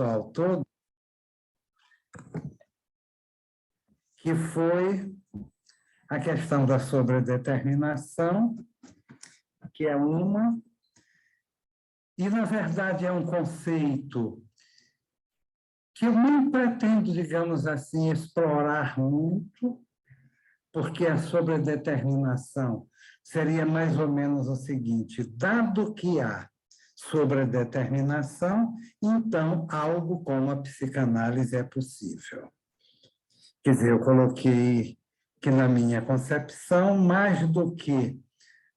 intelectual todo, que foi a questão da sobredeterminação, que é uma, e, na verdade, é um conceito que eu não pretendo, digamos assim, explorar muito, porque a sobredeterminação seria mais ou menos o seguinte: dado que há sobredeterminação, então algo como a psicanálise é possível. Quer dizer, eu coloquei que, na minha concepção, mais do que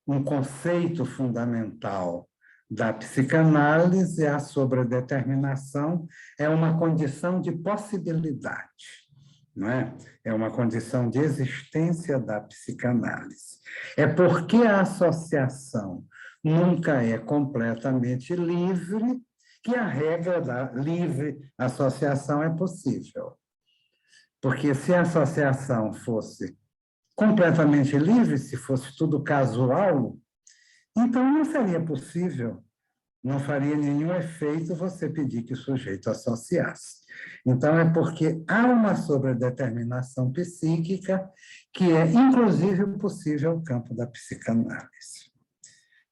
um conceito fundamental da psicanálise, a sobredeterminação é uma condição de possibilidade, não é? É uma condição de existência da psicanálise. É porque a associação nunca é completamente livre que a regra da livre associação é possível. Porque se a associação fosse completamente livre, se fosse tudo casual, então não seria possível, não faria nenhum efeito você pedir que o sujeito associasse. Então, é porque há uma sobredeterminação psíquica que é, inclusive, possível no campo da psicanálise.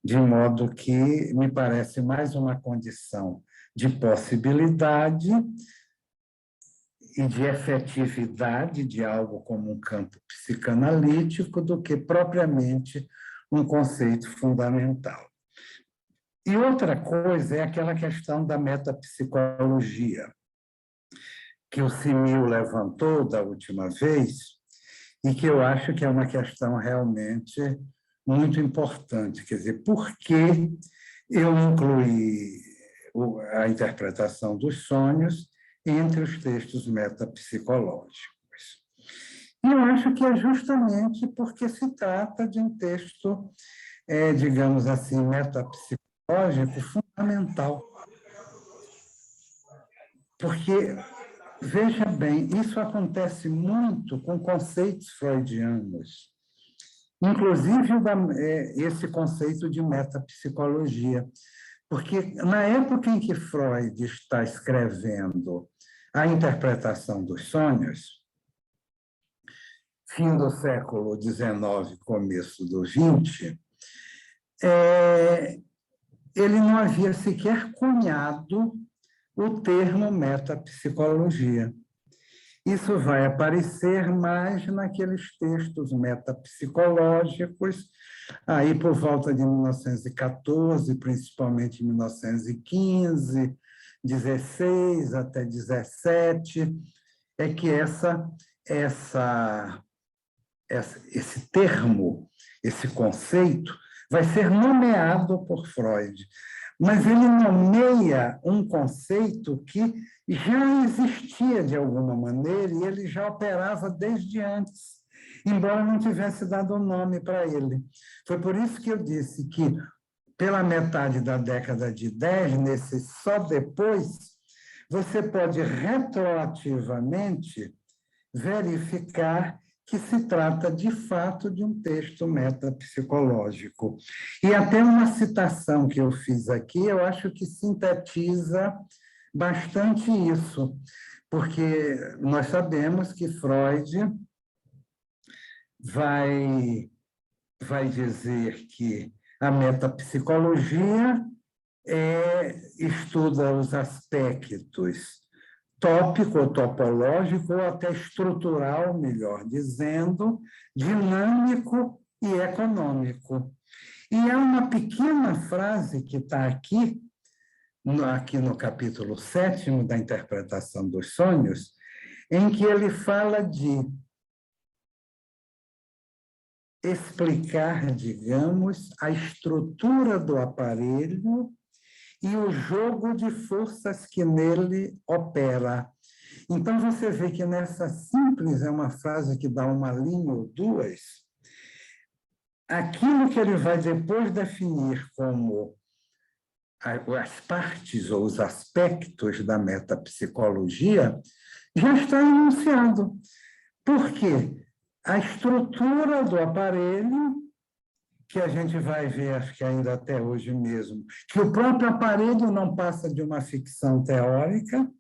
De modo que me parece mais uma condição de possibilidade e de efetividade de algo como um campo psicanalítico do que propriamente um conceito fundamental. E outra coisa é aquela questão da metapsicologia, que o Simil levantou da última vez e que eu acho que é uma questão realmente muito importante. Quer dizer, por que eu incluí a interpretação dos sonhos entre os textos metapsicológicos? E eu acho que é justamente porque se trata de um texto, digamos assim, metapsicológico fundamental. Porque, veja bem, isso acontece muito com conceitos freudianos, inclusive esse conceito de metapsicologia. Porque, na época em que Freud está escrevendo a interpretação dos sonhos, fim do século XIX, começo do XX, ele não havia sequer cunhado o termo metapsicologia. Isso vai aparecer mais naqueles textos metapsicológicos, aí por volta de 1914, principalmente 1915, 16 até 17, é que esse termo, esse conceito, vai ser nomeado por Freud. Mas ele nomeia um conceito que já existia de alguma maneira e ele já operava desde antes, embora não tivesse dado nome para ele. Foi por isso que eu disse que, pela metade da década de 10, nesse só depois, você pode retroativamente verificar que se trata, de fato, de um texto metapsicológico. E até uma citação que eu fiz aqui, eu acho que sintetiza bastante isso, porque nós sabemos que Freud vai dizer que a metapsicologia estuda os aspectos tópico ou topológico, ou até estrutural, melhor dizendo, dinâmico e econômico. E há uma pequena frase que está aqui no capítulo 7º da Interpretação dos Sonhos, em que ele fala de explicar, digamos, a estrutura do aparelho e o jogo de forças que nele opera. Então, você vê que nessa simples, é uma frase que dá uma linha ou duas, aquilo que ele vai depois definir como as partes ou os aspectos da metapsicologia já está enunciado. Por quê? A estrutura do aparelho, que a gente vai ver, acho que ainda até hoje mesmo, que o próprio aparelho não passa de uma ficção teórica,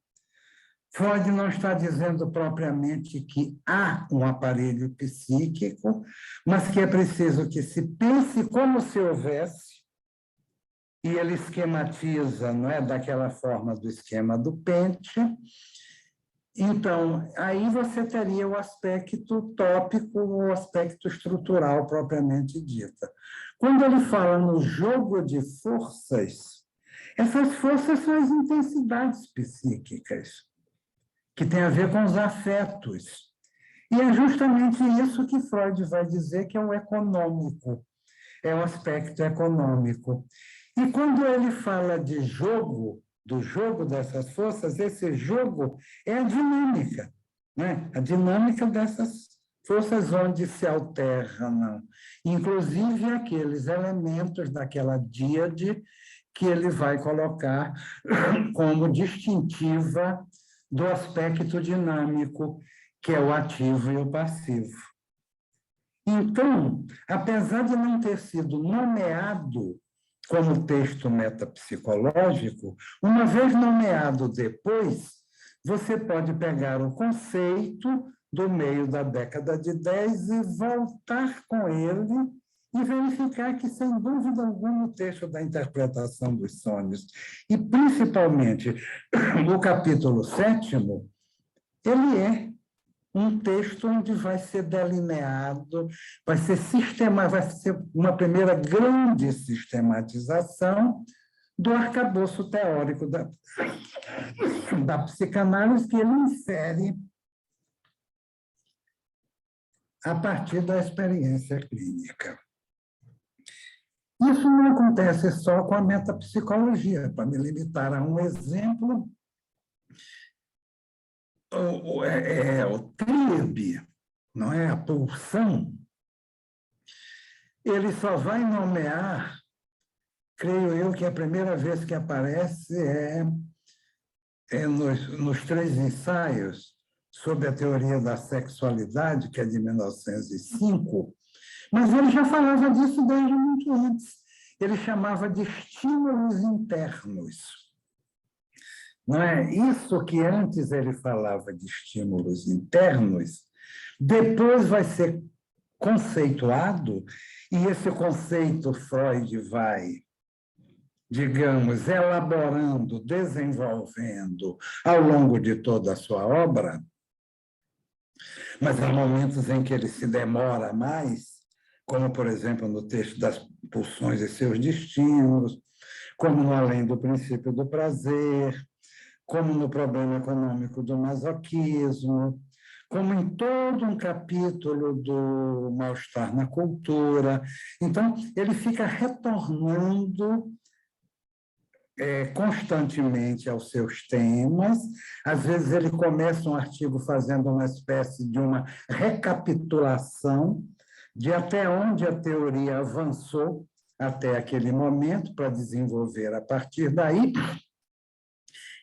Freud não está dizendo propriamente que há um aparelho psíquico, mas que é preciso que se pense como se houvesse, e ele esquematiza, não é, daquela forma do esquema do Pente. Então, aí você teria o aspecto tópico, o aspecto estrutural propriamente dita. Quando ele fala no jogo de forças, essas forças são as intensidades psíquicas, que tem a ver com os afetos. E é justamente isso que Freud vai dizer que é o econômico, é o aspecto econômico. E quando ele fala de jogo, do jogo dessas forças, esse jogo é a dinâmica, né? A dinâmica dessas forças onde se alternam, inclusive aqueles elementos daquela díade que ele vai colocar como distintiva do aspecto dinâmico, que é o ativo e o passivo. Então, apesar de não ter sido nomeado como texto metapsicológico, uma vez nomeado depois, você pode pegar o conceito do meio da década de 10 e voltar com ele e verificar que, sem dúvida alguma, o texto da interpretação dos sonhos, e principalmente o capítulo 7º, ele é um texto onde vai ser delineado, vai ser uma primeira grande sistematização do arcabouço teórico da psicanálise que ele insere a partir da experiência clínica. Isso não acontece só com a metapsicologia. Para me limitar a um exemplo, o tríade, não é? A pulsão, ele só vai nomear, creio eu, que a primeira vez que aparece é nos 3 ensaios sobre a teoria da sexualidade, que é de 1905, mas ele já falava disso desde muito antes. Ele chamava de estímulos internos. Não é isso que antes ele falava de estímulos internos, depois vai ser conceituado, e esse conceito Freud vai, digamos, elaborando, desenvolvendo ao longo de toda a sua obra, mas há momentos em que ele se demora mais, como, por exemplo, no texto das pulsões e seus destinos, como no Além do Princípio do Prazer, como no problema econômico do masoquismo, como em todo um capítulo do mal-estar na cultura. Então, ele fica retornando constantemente aos seus temas. Às vezes, ele começa um artigo fazendo uma espécie de uma recapitulação de até onde a teoria avançou até aquele momento, para desenvolver a partir daí.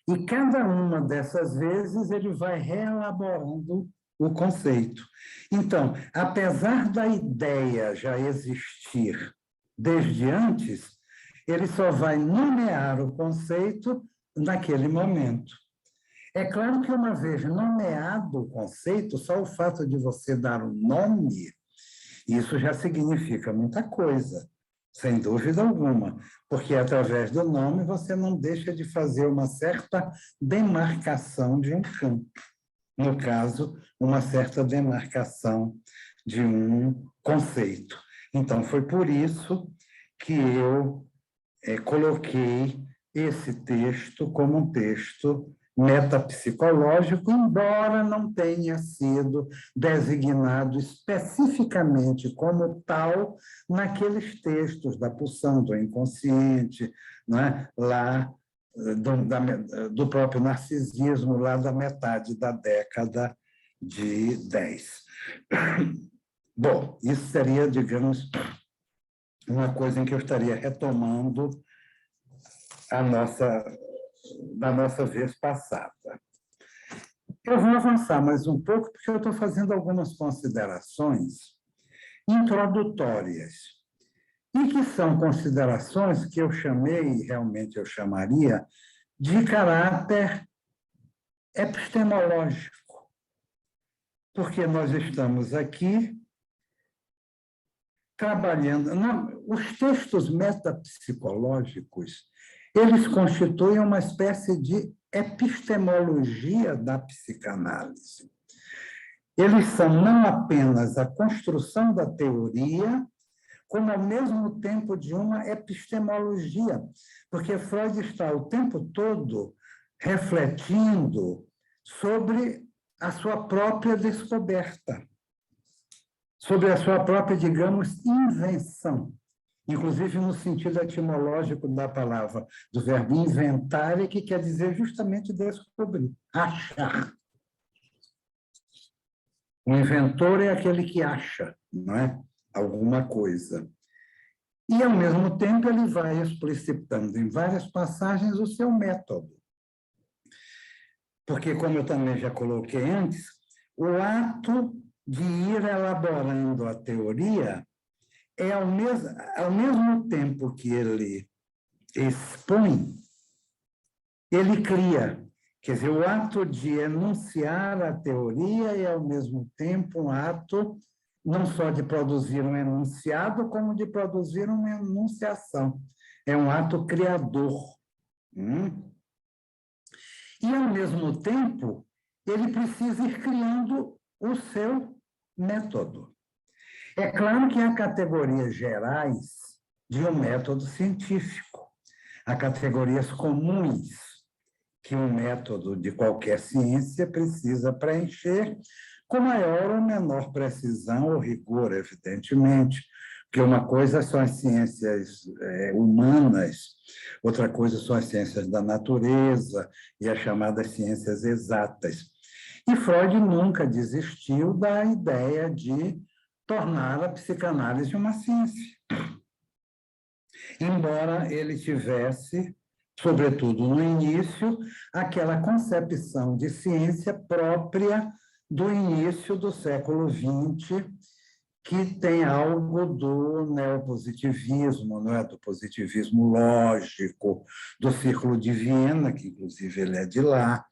E cada uma dessas vezes ele vai reelaborando o conceito. Então, apesar da ideia já existir desde antes, ele só vai nomear o conceito naquele momento. É claro que, uma vez nomeado o conceito, só o fato de você dar um nome, isso já significa muita coisa, sem dúvida alguma, porque através do nome você não deixa de fazer uma certa demarcação de um campo. No caso, uma certa demarcação de um conceito. Então, foi por isso que eu coloquei esse texto como um texto metapsicológico, embora não tenha sido designado especificamente como tal naqueles textos da pulsão do inconsciente, né? Lá do próprio narcisismo, lá da metade da década de 10. Bom, isso seria, digamos, uma coisa em que eu estaria retomando da nossa vez passada. Eu vou avançar mais um pouco, porque eu estou fazendo algumas considerações introdutórias, e que são considerações que eu chamei, realmente eu chamaria, de caráter epistemológico, porque nós estamos aqui trabalhando. Os textos metapsicológicos, eles constituem uma espécie de epistemologia da psicanálise. Eles são não apenas a construção da teoria, como ao mesmo tempo de uma epistemologia, porque Freud está o tempo todo refletindo sobre a sua própria descoberta, sobre a sua própria, digamos, invenção, inclusive no sentido etimológico da palavra, do verbo inventar, que quer dizer justamente descobrir, achar. O inventor é aquele que acha, não é? Alguma coisa. E, ao mesmo tempo, ele vai explicitando em várias passagens o seu método. Porque, como eu também já coloquei antes, o ato de ir elaborando a teoria é, ao mesmo tempo que ele expõe, ele cria. Quer dizer, o ato de enunciar a teoria é, ao mesmo tempo, um ato não só de produzir um enunciado, como de produzir uma enunciação. É um ato criador. E, ao mesmo tempo, ele precisa ir criando o seu método. É claro que há categorias gerais de um método científico. Há categorias comuns que um método de qualquer ciência precisa preencher com maior ou menor precisão ou rigor, evidentemente, porque uma coisa são as ciências humanas, outra coisa são as ciências da natureza e as chamadas ciências exatas. E Freud nunca desistiu da ideia de tornar a psicanálise uma ciência. Embora ele tivesse, sobretudo no início, aquela concepção de ciência própria do início do século XX, que tem algo do neopositivismo, não é? Do positivismo lógico, do Círculo de Viena, que inclusive ele é de lá,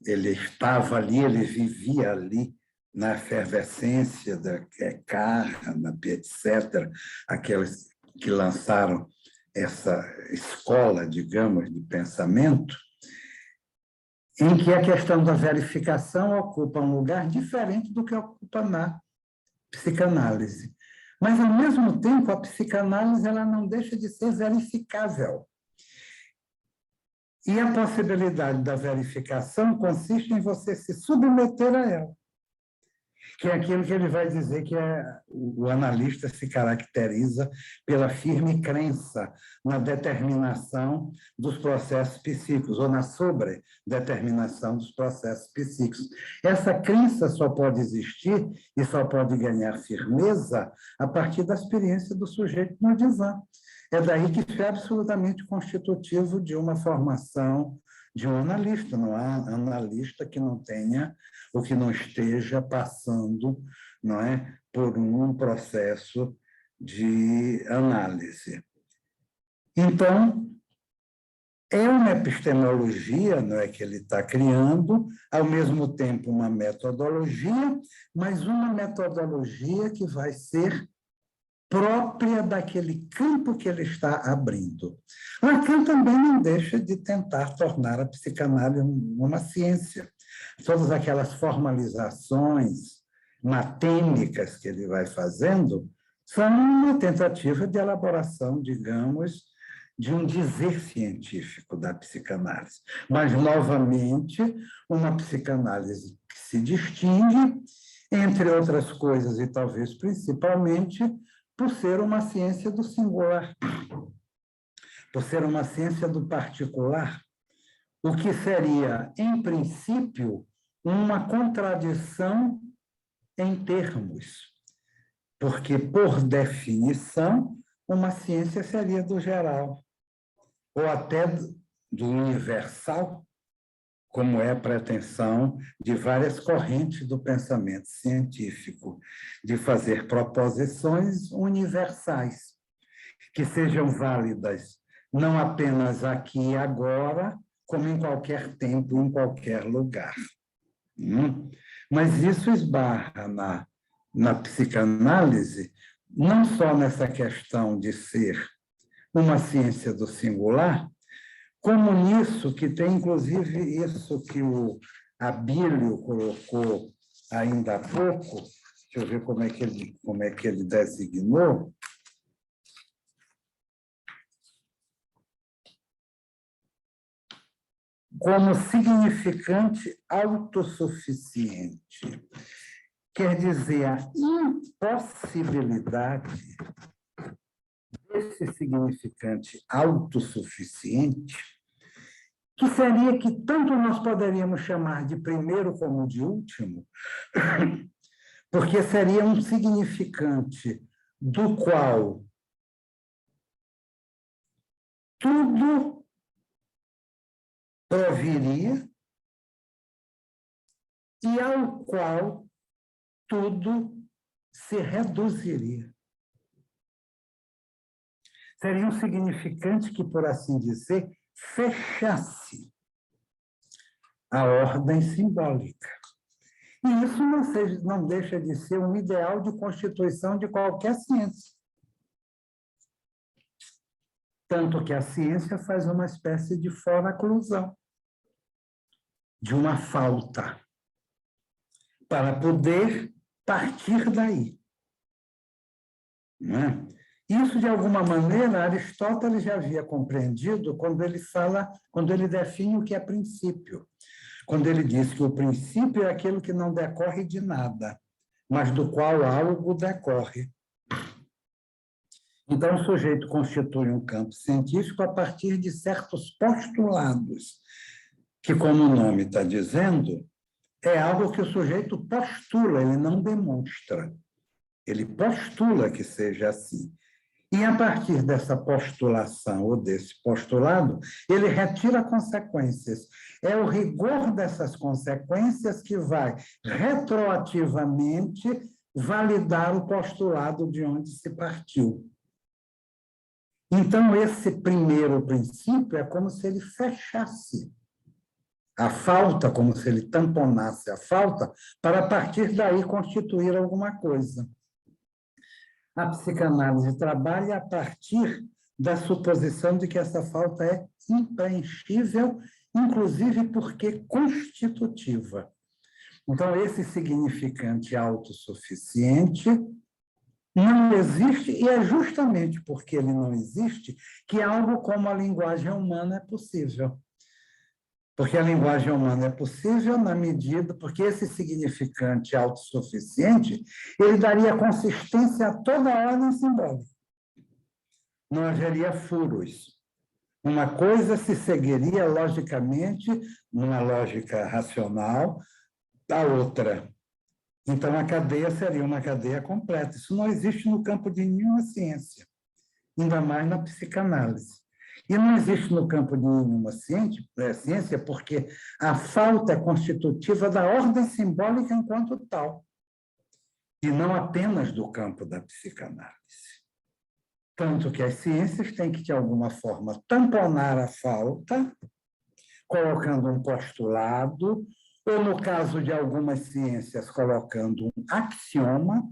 ele estava ali, ele vivia ali, na efervescência da Kahneman, etc., aqueles que lançaram essa escola, digamos, de pensamento, em que a questão da verificação ocupa um lugar diferente do que ocupa na psicanálise. Mas, ao mesmo tempo, a psicanálise ela não deixa de ser verificável. E a possibilidade da verificação consiste em você se submeter a ela, que é aquilo que ele vai dizer que o analista se caracteriza pela firme crença na determinação dos processos psíquicos, ou na sobredeterminação dos processos psíquicos. Essa crença só pode existir e só pode ganhar firmeza a partir da experiência do sujeito no divã. É daí que isso é absolutamente constitutivo de uma formação de um analista. Não há analista que não tenha ou que não esteja passando, não é, por um processo de análise. Então, é uma epistemologia, não é, que ele está criando, ao mesmo tempo uma metodologia, mas uma metodologia que vai ser própria daquele campo que ele está abrindo. Lacan também não deixa de tentar tornar a psicanálise uma ciência. Todas aquelas formalizações matêmicas que ele vai fazendo são uma tentativa de elaboração, digamos, de um dizer científico da psicanálise. Mas, novamente, uma psicanálise que se distingue, entre outras coisas, e talvez principalmente, por ser uma ciência do singular, por ser uma ciência do particular, o que seria, em princípio, uma contradição em termos, porque, por definição, uma ciência seria do geral, ou até do universal, como é a pretensão de várias correntes do pensamento científico, de fazer proposições universais, que sejam válidas não apenas aqui e agora, como em qualquer tempo, em qualquer lugar. Mas isso esbarra na psicanálise, não só nessa questão de ser uma ciência do singular, como nisso que tem, inclusive, isso que o Abílio colocou ainda há pouco, deixa eu ver como é que ele designou, como significante autossuficiente. Quer dizer, a impossibilidade desse significante autossuficiente, que seria que tanto nós poderíamos chamar de primeiro como de último, porque seria um significante do qual tudo proviria e ao qual tudo se reduziria. Seria um significante que, por assim dizer, fechasse a ordem simbólica. E isso não deixa de ser um ideal de constituição de qualquer ciência. Tanto que a ciência faz uma espécie de foraclusão, de uma falta, para poder partir daí. Não é? Isso, de alguma maneira, Aristóteles já havia compreendido quando ele define o que é princípio. Quando ele diz que o princípio é aquilo que não decorre de nada, mas do qual algo decorre. Então, o sujeito constitui um campo científico a partir de certos postulados, que, como o nome está dizendo, é algo que o sujeito postula, ele não demonstra. Ele postula que seja assim. E, a partir dessa postulação ou desse postulado, ele retira consequências. É o rigor dessas consequências que vai, retroativamente, validar o postulado de onde se partiu. Então, esse primeiro princípio é como se ele fechasse a falta, como se ele tamponasse a falta, para, a partir daí, constituir alguma coisa. A psicanálise trabalha a partir da suposição de que essa falta é impreenchível, inclusive porque constitutiva. Então, esse significante autossuficiente não existe, e é justamente porque ele não existe que algo como a linguagem humana é possível. Porque a linguagem humana é possível na medida, porque esse significante autossuficiente, ele daria consistência a toda a ordem simbólica. Não haveria furos. Uma coisa se seguiria logicamente, numa lógica racional, da outra. Então, a cadeia seria uma cadeia completa. Isso não existe no campo de nenhuma ciência, ainda mais na psicanálise. E não existe no campo de nenhuma ciência porque a falta é constitutiva da ordem simbólica enquanto tal, e não apenas do campo da psicanálise. Tanto que as ciências têm que, de alguma forma, tamponar a falta, colocando um postulado, ou, no caso de algumas ciências, colocando um axioma,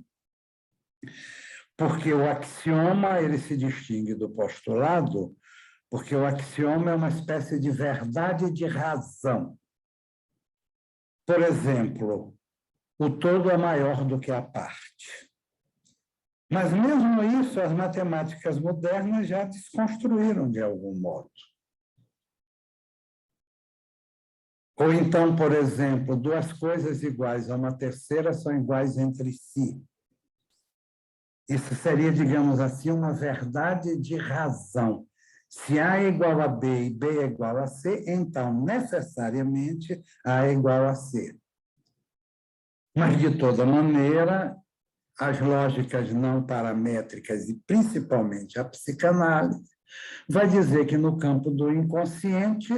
porque o axioma ele se distingue do postulado, porque o axioma é uma espécie de verdade de razão. Por exemplo, o todo é maior do que a parte. Mas, mesmo isso, as matemáticas modernas já desconstruíram de algum modo. Ou então, por exemplo, duas coisas iguais a uma terceira são iguais entre si. Isso seria, digamos assim, uma verdade de razão. Se A é igual a B e B é igual a C, então, necessariamente, A é igual a C. Mas, de toda maneira, as lógicas não paramétricas, e principalmente a psicanálise, vai dizer que no campo do inconsciente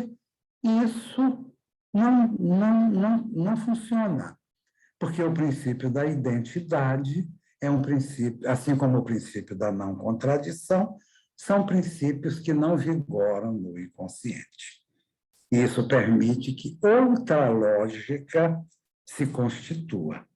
isso não funciona, porque o princípio da identidade é um princípio, assim como o princípio da não contradição, são princípios que não vigoram no inconsciente. E isso permite que outra lógica se constitua.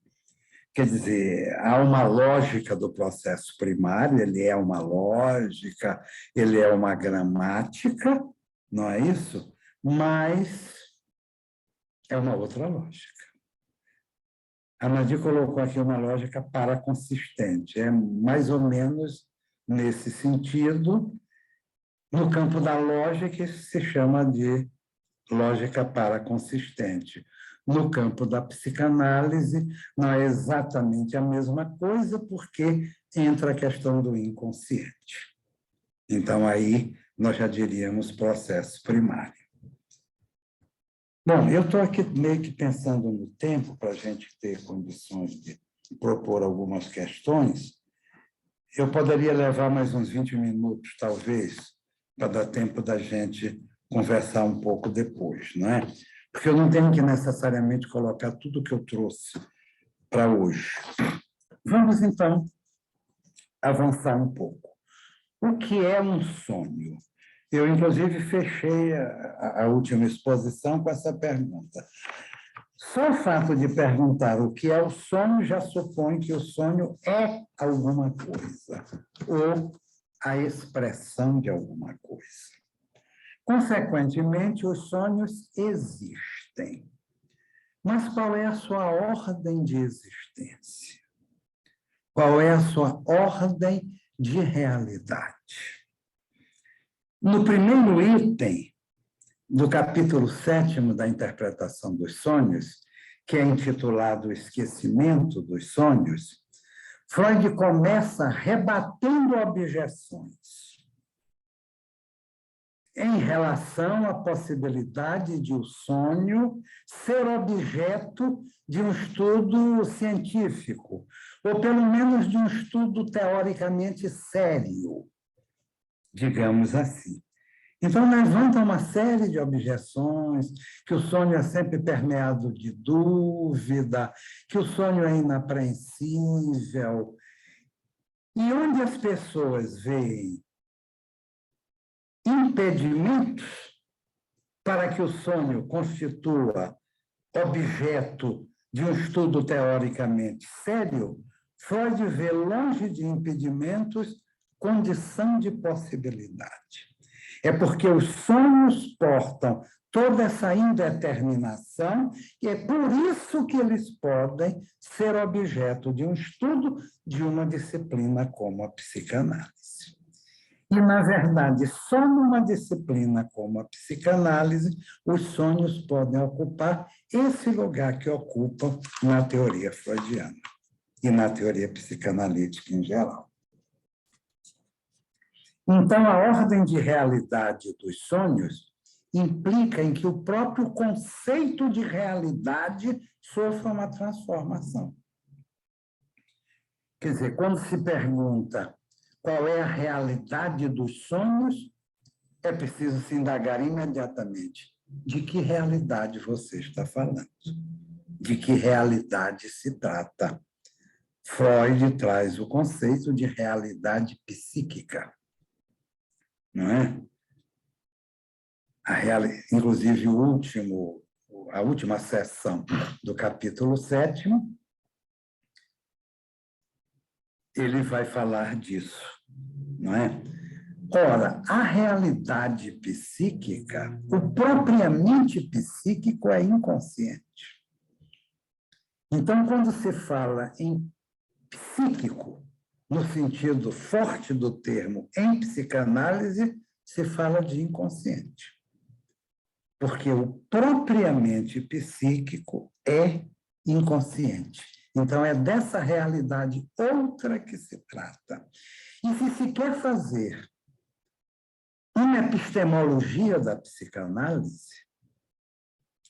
Quer dizer, há uma lógica do processo primário, ele é uma lógica, ele é uma gramática, não é isso? Mas é uma outra lógica. A Nadir colocou aqui uma lógica paraconsistente, é mais ou menos nesse sentido. No campo da lógica, isso se chama de lógica paraconsistente. No campo da psicanálise, não é exatamente a mesma coisa, porque entra a questão do inconsciente. Então, aí, nós já diríamos processo primário. Bom, eu estou aqui meio que pensando no tempo, para a gente ter condições de propor algumas questões. Eu poderia levar mais uns 20 minutos, talvez, para dar tempo da gente conversar um pouco depois, não é? Porque eu não tenho que necessariamente colocar tudo que eu trouxe para hoje. Vamos, então, avançar um pouco. O que é um sonho? Eu, inclusive, fechei a última exposição com essa pergunta. Só o fato de perguntar o que é o sonho já supõe que o sonho é alguma coisa, ou a expressão de alguma coisa. Consequentemente, os sonhos existem. Mas qual é a sua ordem de existência? Qual é a sua ordem de realidade? No primeiro item do capítulo 7º da Interpretação dos Sonhos, que é intitulado O Esquecimento dos Sonhos, Freud começa rebatendo objeções em relação à possibilidade de o sonho ser objeto de um estudo científico, ou pelo menos de um estudo teoricamente sério, digamos assim. Então, levanta uma série de objeções, que o sonho é sempre permeado de dúvida, que o sonho é inapreensível. E onde as pessoas veem impedimentos para que o sonho constitua objeto de um estudo teoricamente sério, Freud vê longe de impedimentos condição de possibilidade. É porque os sonhos portam toda essa indeterminação e é por isso que eles podem ser objeto de um estudo de uma disciplina como a psicanálise. E, na verdade, só numa disciplina como a psicanálise, os sonhos podem ocupar esse lugar que ocupam na teoria freudiana e na teoria psicanalítica em geral. Então, a ordem de realidade dos sonhos implica em que o próprio conceito de realidade sofra uma transformação. Quer dizer, quando se pergunta qual é a realidade dos sonhos, é preciso se indagar imediatamente de que realidade você está falando, de que realidade se trata. Freud traz o conceito de realidade psíquica, não é? Inclusive, a última seção do capítulo 7º, ele vai falar disso, não é? Ora, a realidade psíquica, o propriamente psíquico é inconsciente. Então, quando se fala em psíquico, no sentido forte do termo, em psicanálise, se fala de inconsciente. Porque o propriamente psíquico é inconsciente. Então, é dessa realidade outra que se trata. E se quer fazer uma epistemologia da psicanálise,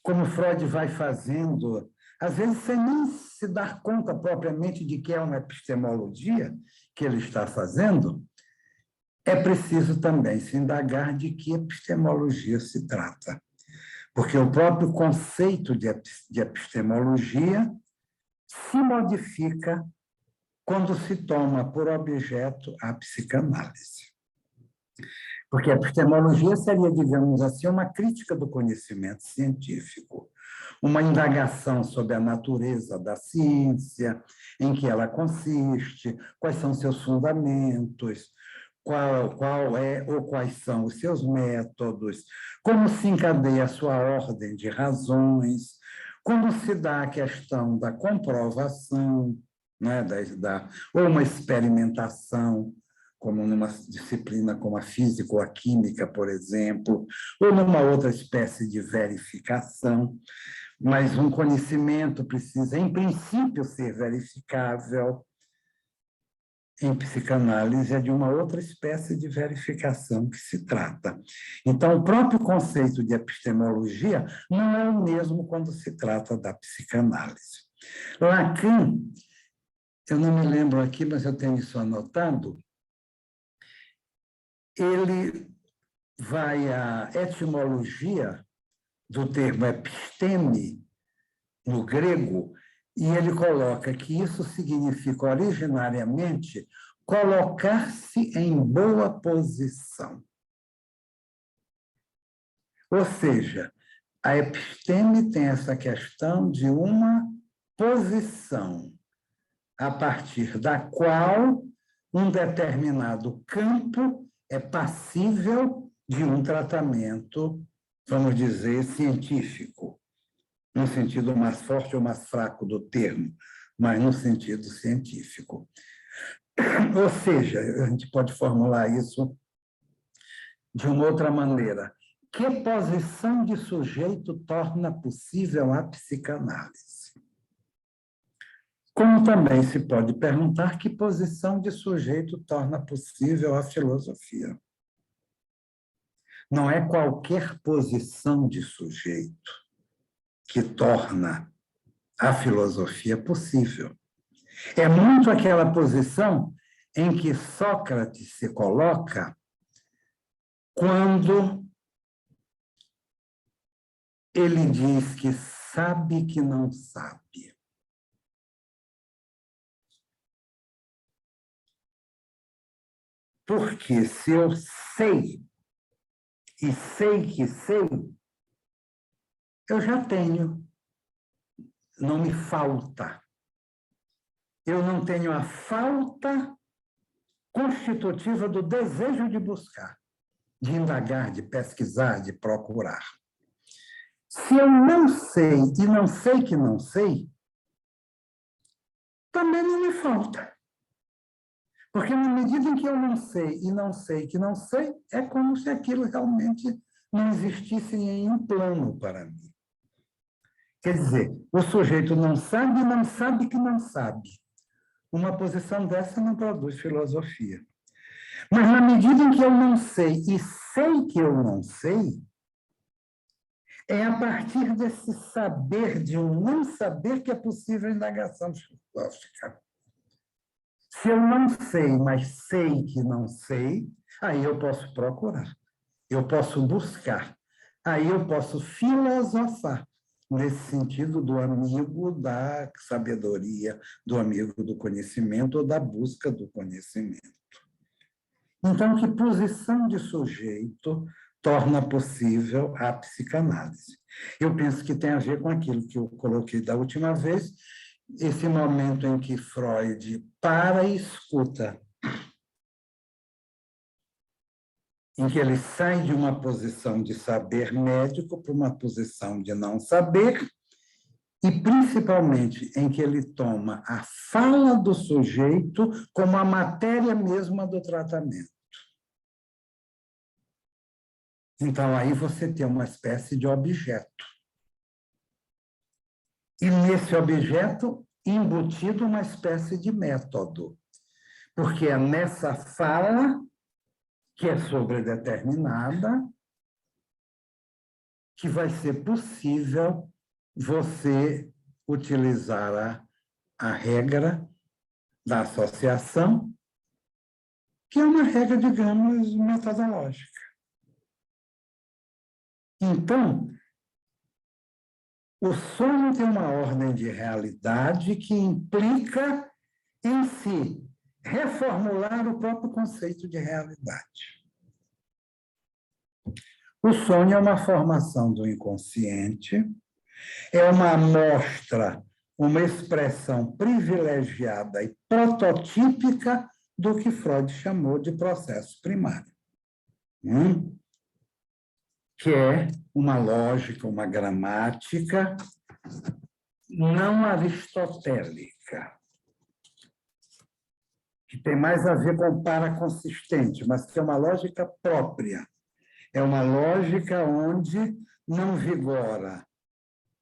como Freud vai fazendo, às vezes sem nem se dar conta propriamente de que é uma epistemologia que ele está fazendo, é preciso também se indagar de que epistemologia se trata. Porque o próprio conceito de epistemologia se modifica quando se toma por objeto a psicanálise. Porque a epistemologia seria, digamos assim, uma crítica do conhecimento científico, uma indagação sobre a natureza da ciência, em que ela consiste, quais são seus fundamentos, qual é ou quais são os seus métodos, como se encadeia a sua ordem de razões, como se dá a questão da comprovação, né, ou uma experimentação, como numa disciplina como a física ou a química, por exemplo, ou numa outra espécie de verificação. Mas um conhecimento precisa, em princípio, ser verificável. Em psicanálise é de uma outra espécie de verificação que se trata. Então, o próprio conceito de epistemologia não é o mesmo quando se trata da psicanálise. Lacan, eu não me lembro aqui, mas eu tenho isso anotado, ele vai à etimologia do termo episteme, no grego, e ele coloca que isso significa originariamente colocar-se em boa posição. Ou seja, a episteme tem essa questão de uma posição a partir da qual um determinado campo é passível de um tratamento, vamos dizer, científico, no sentido mais forte ou mais fraco do termo, mas no sentido científico. Ou seja, a gente pode formular isso de uma outra maneira. Que posição de sujeito torna possível a psicanálise? Como também se pode perguntar que posição de sujeito torna possível a filosofia. Não é qualquer posição de sujeito que torna a filosofia possível. É muito aquela posição em que Sócrates se coloca quando ele diz que sabe que não sabe. Porque se eu sei e sei que sei, eu já tenho, não me falta. Eu não tenho a falta constitutiva do desejo de buscar, de indagar, de pesquisar, de procurar. Se eu não sei e não sei que não sei, também não me falta. Porque na medida em que eu não sei e não sei que não sei, é como se aquilo realmente não existisse em nenhum plano para mim. Quer dizer, o sujeito não sabe e não sabe que não sabe. Uma posição dessa não produz filosofia. Mas na medida em que eu não sei e sei que eu não sei, é a partir desse saber de um não saber que é possível a indagação filosófica. Se eu não sei, mas sei que não sei, aí eu posso procurar, eu posso buscar, aí eu posso filosofar, nesse sentido do amigo da sabedoria, do amigo do conhecimento ou da busca do conhecimento. Então, que posição de sujeito torna possível a psicanálise? Eu penso que tem a ver com aquilo que eu coloquei da última vez, esse momento em que Freud para e escuta, em que ele sai de uma posição de saber médico para uma posição de não saber, e principalmente em que ele toma a fala do sujeito como a matéria mesma do tratamento. Então, aí você tem uma espécie de objeto. E nesse objeto, embutido uma espécie de método. Porque é nessa fala, que é sobredeterminada, que vai ser possível você utilizar a regra da associação, que é uma regra, digamos, metodológica. Então, o sonho tem uma ordem de realidade que implica em si reformular o próprio conceito de realidade. O sonho é uma formação do inconsciente, é uma amostra, uma expressão privilegiada e prototípica do que Freud chamou de processo primário, que é uma lógica, uma gramática não aristotélica, que tem mais a ver com paraconsistente, mas que é uma lógica própria. É uma lógica onde não vigora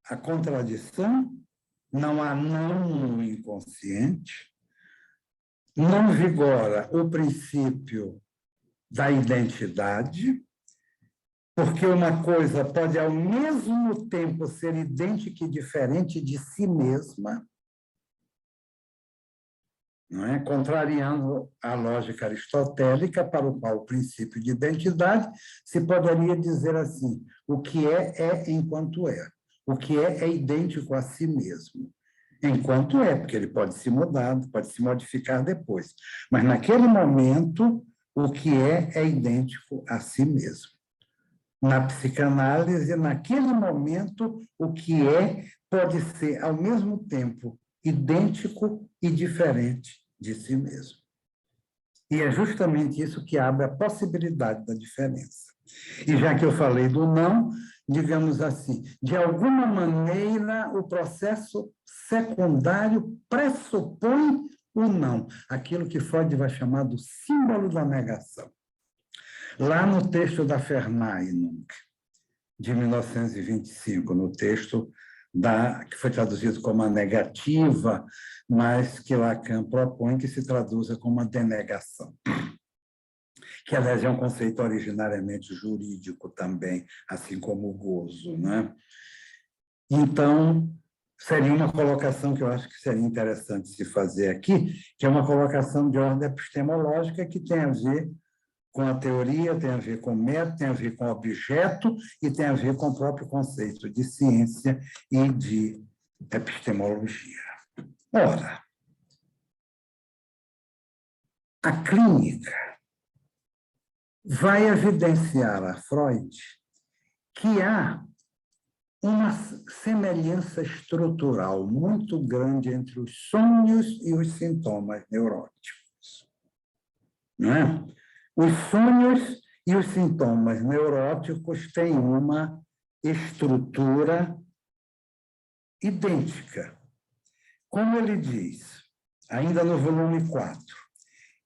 a contradição, não há não no inconsciente, não vigora o princípio da identidade, porque uma coisa pode, ao mesmo tempo, ser idêntica e diferente de si mesma, não é? Contrariando a lógica aristotélica, para o qual o princípio de identidade se poderia dizer assim: o que é enquanto é. O que é idêntico a si mesmo. Enquanto é, porque ele pode se mudar, pode se modificar depois. Mas, naquele momento, o que é idêntico a si mesmo. Na psicanálise, naquele momento, o que pode ser, ao mesmo tempo, idêntico e diferente de si mesmo. E é justamente isso que abre a possibilidade da diferença. E já que eu falei do não, digamos assim, de alguma maneira o processo secundário pressupõe o não, aquilo que Freud vai chamar do símbolo da negação. Lá no texto da Verneinung, de 1925, no texto que foi traduzido como a negativa, mas que Lacan propõe que se traduza como a denegação, que, aliás, é um conceito originariamente jurídico também, assim como o gozo, né? Então, seria uma colocação que eu acho que seria interessante se fazer aqui, que é uma colocação de ordem epistemológica que tem a ver com a teoria, tem a ver com o método, tem a ver com o objeto e tem a ver com o próprio conceito de ciência e de epistemologia. Ora, a clínica vai evidenciar a Freud que há uma semelhança estrutural muito grande entre os sonhos e os sintomas neuróticos. Não é? Os sonhos e os sintomas neuróticos têm uma estrutura idêntica. Como ele diz, ainda no volume 4,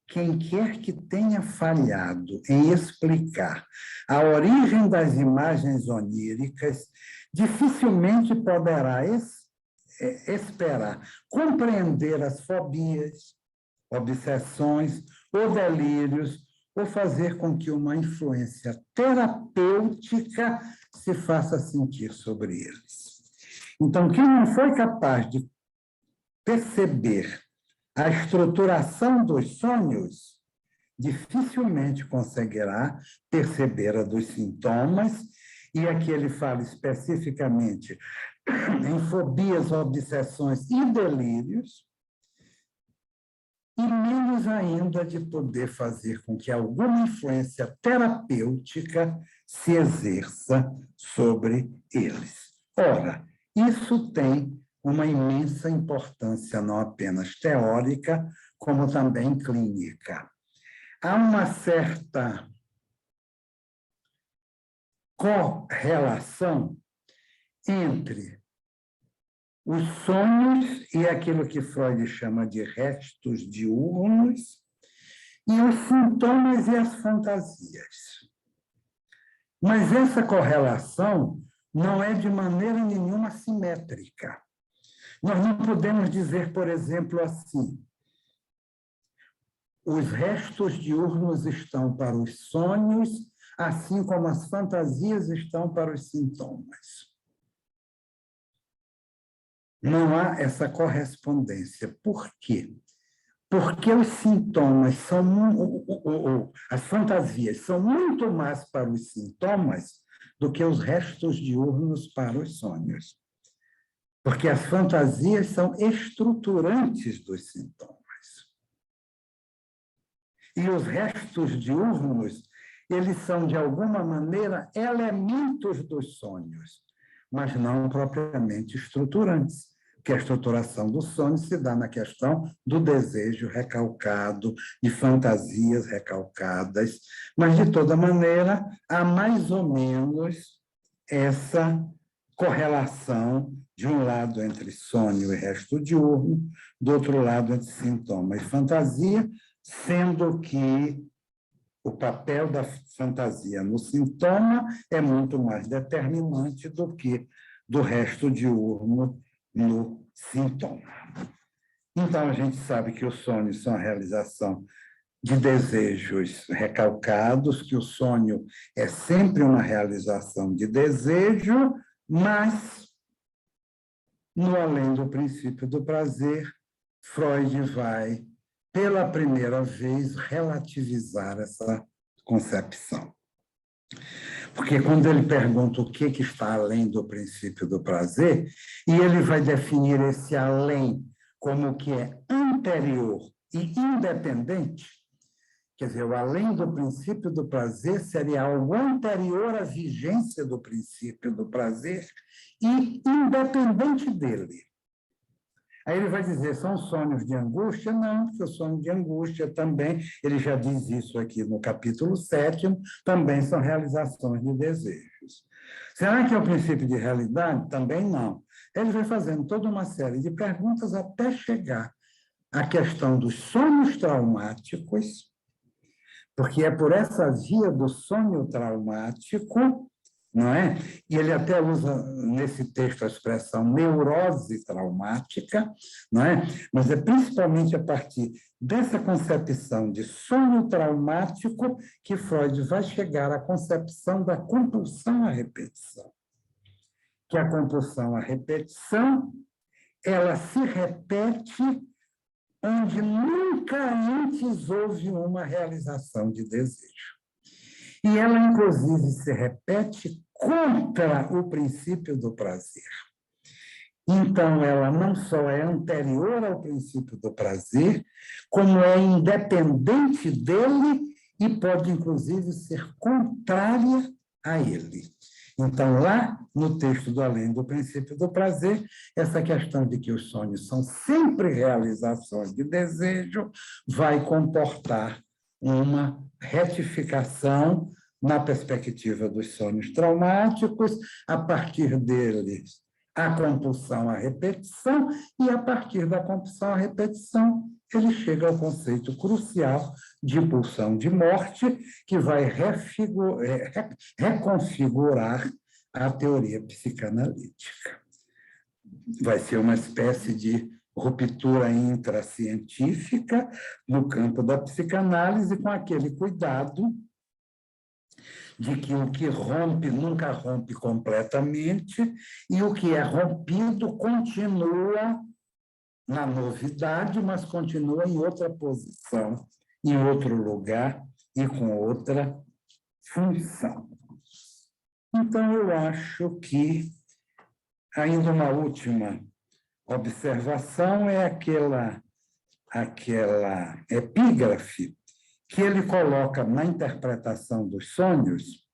quem quer que tenha falhado em explicar a origem das imagens oníricas, dificilmente poderá esperar compreender as fobias, obsessões ou delírios, ou fazer com que uma influência terapêutica se faça sentir sobre eles. Então, quem não foi capaz de perceber a estruturação dos sonhos, dificilmente conseguirá perceber a dos sintomas, e aqui ele fala especificamente em fobias, obsessões e delírios, e menos ainda de poder fazer com que alguma influência terapêutica se exerça sobre eles. Ora, isso tem uma imensa importância, não apenas teórica, como também clínica. Há uma certa correlação entre os sonhos e aquilo que Freud chama de restos diurnos, e os sintomas e as fantasias. Mas essa correlação não é de maneira nenhuma simétrica. Nós não podemos dizer, por exemplo, assim: os restos diurnos estão para os sonhos, assim como as fantasias estão para os sintomas. Não há essa correspondência. Por quê? Porque os sintomas as fantasias são muito mais para os sintomas do que os restos diurnos para os sonhos. Porque as fantasias são estruturantes dos sintomas. E os restos diurnos, eles são, de alguma maneira, elementos dos sonhos, mas não propriamente estruturantes, porque a estruturação do sonho se dá na questão do desejo recalcado, de fantasias recalcadas, mas, de toda maneira, há mais ou menos essa correlação, de um lado entre sonho e resto diurno, do outro lado entre sintoma e fantasia, sendo que o papel da fantasia no sintoma é muito mais determinante do que do resto diurno no sintoma. Então, a gente sabe que os sonhos são a realização de desejos recalcados, que o sonho é sempre uma realização de desejo, mas, no além do princípio do prazer, Freud vai, pela primeira vez, relativizar essa concepção. Porque quando ele pergunta o que está além do princípio do prazer, e ele vai definir esse além como que é anterior e independente, quer dizer, o além do princípio do prazer seria algo anterior à vigência do princípio do prazer e independente dele. Aí ele vai dizer, são sonhos de angústia? Não, porque o sonho de angústia também, ele já diz isso aqui no capítulo 7º, também são realizações de desejos. Será que é o princípio de realidade? Também não. Ele vai fazendo toda uma série de perguntas até chegar à questão dos sonhos traumáticos, porque é por essa via do sonho traumático, não é? E ele até usa nesse texto a expressão neurose traumática, não é? Mas é principalmente a partir dessa concepção de sonho traumático que Freud vai chegar à concepção da compulsão à repetição. Que a compulsão à repetição, ela se repete onde nunca antes houve uma realização de desejo. E ela, inclusive, se repete contra o princípio do prazer. Então, ela não só é anterior ao princípio do prazer, como é independente dele e pode, inclusive, ser contrária a ele. Então, lá no texto do Além do Princípio do Prazer, essa questão de que os sonhos são sempre realizações de desejo vai comportar uma retificação na perspectiva dos sonhos traumáticos, a partir deles, a compulsão à repetição, e a partir da compulsão à repetição, ele chega ao conceito crucial de pulsão de morte, que vai reconfigurar a teoria psicanalítica. Vai ser uma espécie de ruptura intracientífica no campo da psicanálise, com aquele cuidado de que o que rompe nunca rompe completamente e o que é rompido continua na novidade, mas continua em outra posição, em outro lugar e com outra função. Então, eu acho que, ainda uma última observação, é aquela epígrafe que ele coloca na interpretação dos sonhos,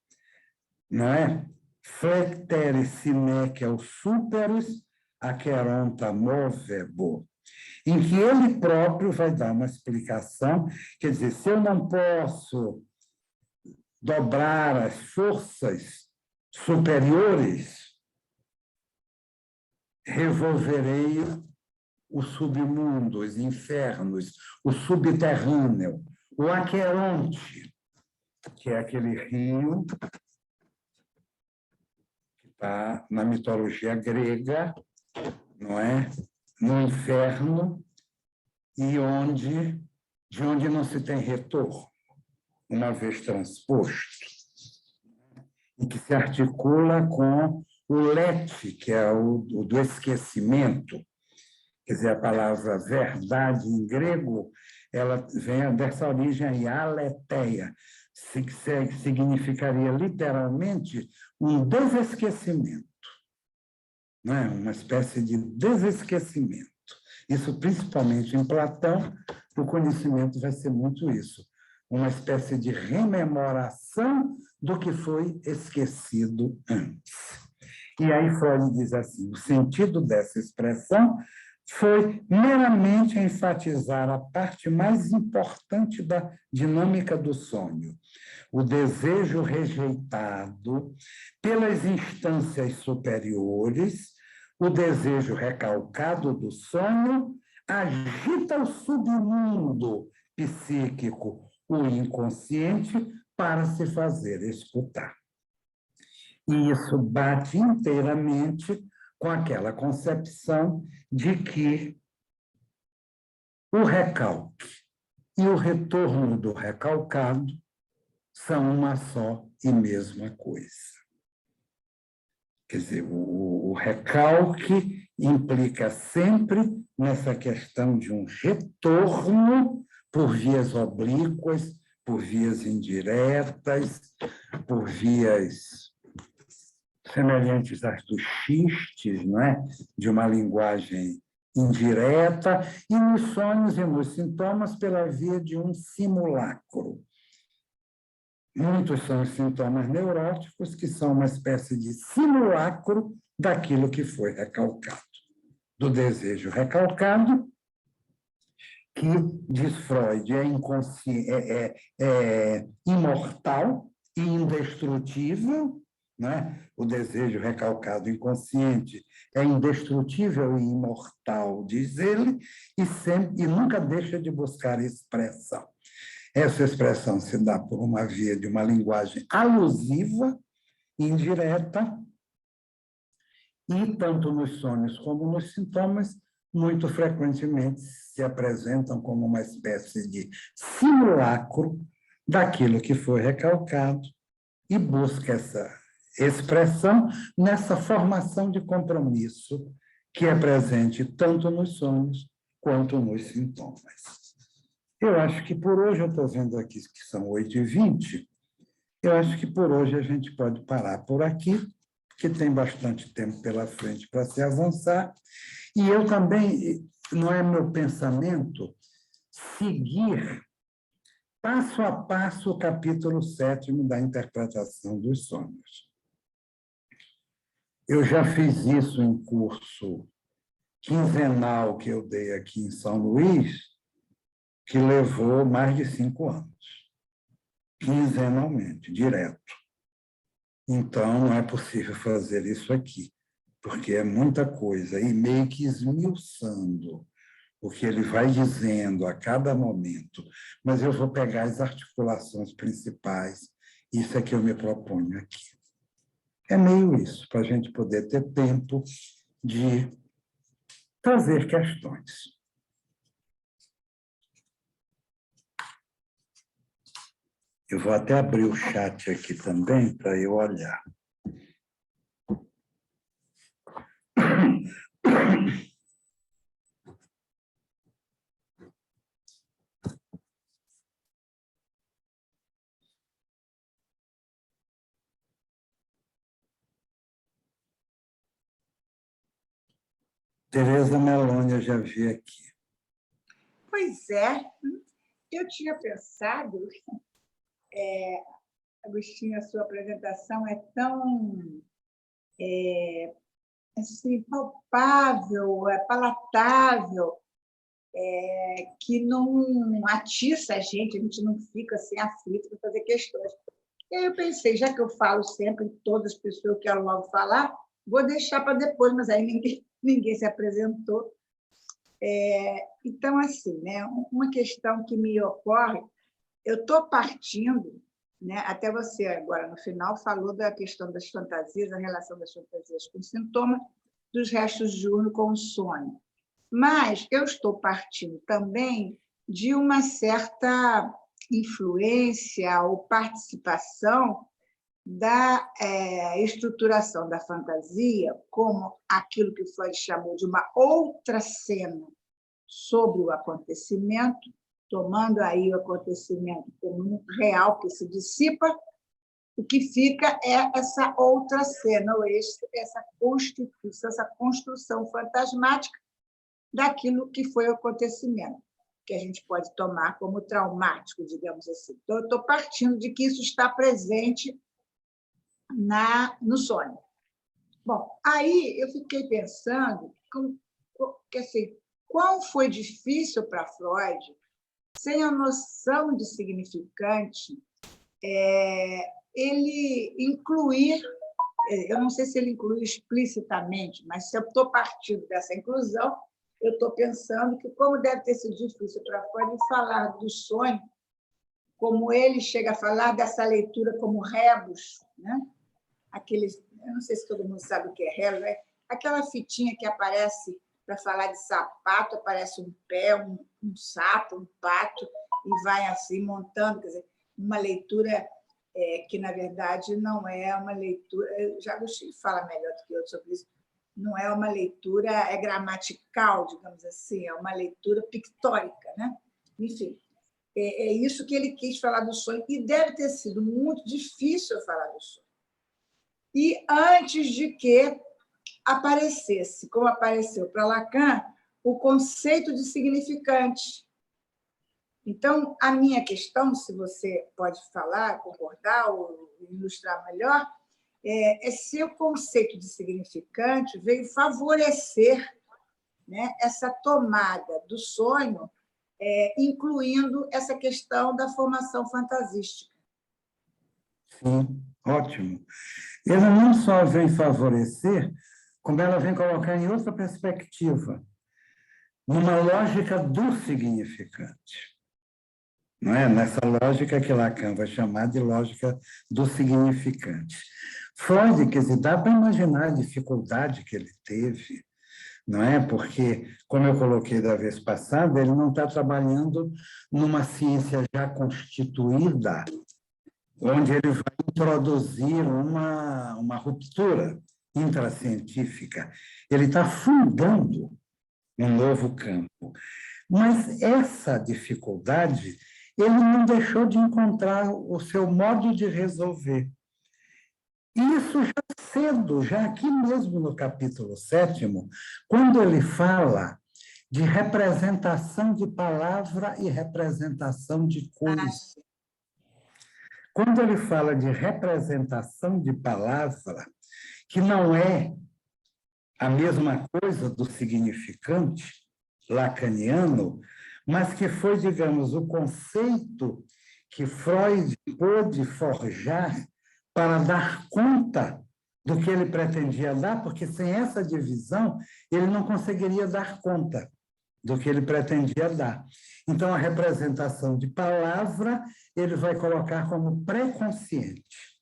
não é? Flectere sine quel superus aqueronta movebo, em que ele próprio vai dar uma explicação, quer dizer, se eu não posso dobrar as forças superiores, revolverei o submundo, os infernos, o subterrâneo, o Aqueronte, que é aquele rio que está na mitologia grega, não é? No inferno, e de onde não se tem retorno, uma vez transposto, e que se articula com o lete, que é o do esquecimento. Quer dizer, a palavra verdade em grego, ela vem dessa origem aí, aletheia, que significaria literalmente um desesquecimento, não é? Uma espécie de desesquecimento. Isso, principalmente em Platão, o conhecimento vai ser muito isso. uma espécie de rememoração do que foi esquecido antes. E aí Freud diz assim, o sentido dessa expressão foi meramente enfatizar a parte mais importante da dinâmica do sonho, o desejo rejeitado pelas instâncias superiores, o desejo recalcado do sonho agita o submundo psíquico, o inconsciente, para se fazer escutar. E isso bate inteiramente com aquela concepção de que o recalque e o retorno do recalcado são uma só e mesma coisa. Quer dizer, o recalque implica sempre nessa questão de um retorno por vias oblíquas, por vias indiretas, por vias semelhantes às dos xistes, não é? De uma linguagem indireta, e nos sonhos e nos sintomas pela via de um simulacro. Muitos são os sintomas neuróticos, que são uma espécie de simulacro daquilo que foi recalcado, do desejo recalcado, que, diz Freud, é imortal e indestrutível, né? O desejo recalcado inconsciente é indestrutível e imortal, diz ele, e nunca deixa de buscar expressão. Essa expressão se dá por uma via de uma linguagem alusiva, indireta, e tanto nos sonhos como nos sintomas, muito frequentemente se apresentam como uma espécie de simulacro daquilo que foi recalcado e busca essa expressão nessa formação de compromisso que é presente tanto nos sonhos quanto nos sintomas. Eu acho que por hoje, eu estou vendo aqui que são 8h20, eu acho que por hoje a gente pode parar por aqui, porque tem bastante tempo pela frente para se avançar. E eu também, não é meu pensamento, seguir passo a passo o capítulo 7º da interpretação dos sonhos. Eu já fiz isso em curso quinzenal que eu dei aqui em São Luís, que levou mais de 5 anos, quinzenalmente, direto. Então, não é possível fazer isso aqui, porque é muita coisa, e meio que esmiuçando o que ele vai dizendo a cada momento. Mas eu vou pegar as articulações principais, isso é que eu me proponho aqui. É meio isso, para a gente poder ter tempo de fazer questões. Eu vou até abrir o chat aqui também para eu olhar. Tereza Meloni, eu já vi aqui. Pois é, eu tinha pensado, Agostinho, a sua apresentação é tão assim, palpável, palatável, que não atiça a gente não fica assim aflito para fazer questões. E aí eu pensei, já que eu falo sempre, todas as pessoas que quero logo falar, vou deixar para depois, mas aí ninguém se apresentou. Então, assim, né, uma questão que me ocorre, eu estou partindo, né, até você agora, no final, falou da questão das fantasias, a relação das fantasias com o sintoma, dos restos diurnos com o sonho. Mas eu estou partindo também de uma certa influência ou participação da estruturação da fantasia como aquilo que Freud chamou de uma outra cena sobre o acontecimento, tomando aí o acontecimento como um real que se dissipa, o que fica é essa outra cena, ou essa construção fantasmática daquilo que foi o acontecimento. que a gente pode tomar como traumático, digamos assim. Então, eu estou partindo de que isso está presente no sonho. Bom, aí eu fiquei pensando que, assim, quão foi difícil para Freud, sem a noção de significante, ele incluir, eu não sei se ele incluiu explicitamente, mas se eu estou partindo dessa inclusão, eu estou pensando que como deve ter sido difícil para Freud falar do sonho, como ele chega a falar dessa leitura como rebus, né? Aqueles, eu não sei se todo mundo sabe o que é rebus, é aquela fitinha que aparece para falar de sapato, aparece um pé, um sapo, um pato, e vai assim montando, quer dizer, uma leitura que, na verdade, não é uma leitura... Já Agostinho fala melhor do que eu sobre isso. Não é uma leitura gramatical, digamos assim, é uma leitura pictórica, né? Enfim, é isso que ele quis falar do sonho, e deve ter sido muito difícil falar do sonho. E antes de que aparecesse, como apareceu para Lacan, o conceito de significante. Então, a minha questão, se você pode falar, concordar ou ilustrar melhor, é se o conceito de significante veio favorecer, né, essa tomada do sonho, incluindo essa questão da formação fantasística. Sim, ótimo. Ele não só vem favorecer, como ela vem colocar em outra perspectiva, numa lógica do significante. Não é? Nessa lógica que Lacan vai chamar de lógica do significante. Freud, quer dizer, dá para imaginar a dificuldade que ele teve, não é? Porque, como eu coloquei da vez passada, ele não está trabalhando numa ciência já constituída, onde ele vai introduzir uma ruptura intracientífica. Ele está fundando um novo campo. Mas essa dificuldade, ele não deixou de encontrar o seu modo de resolver. Isso já cedo, já aqui mesmo no capítulo 7º, quando ele fala de representação de palavra e representação de coisa. Quando ele fala de representação de palavra, que não é a mesma coisa do significante lacaniano, mas que foi, digamos, o conceito que Freud pôde forjar para dar conta do que ele pretendia dar, porque sem essa divisão ele não conseguiria dar conta do que ele pretendia dar. Então, a representação de palavra ele vai colocar como pré-consciente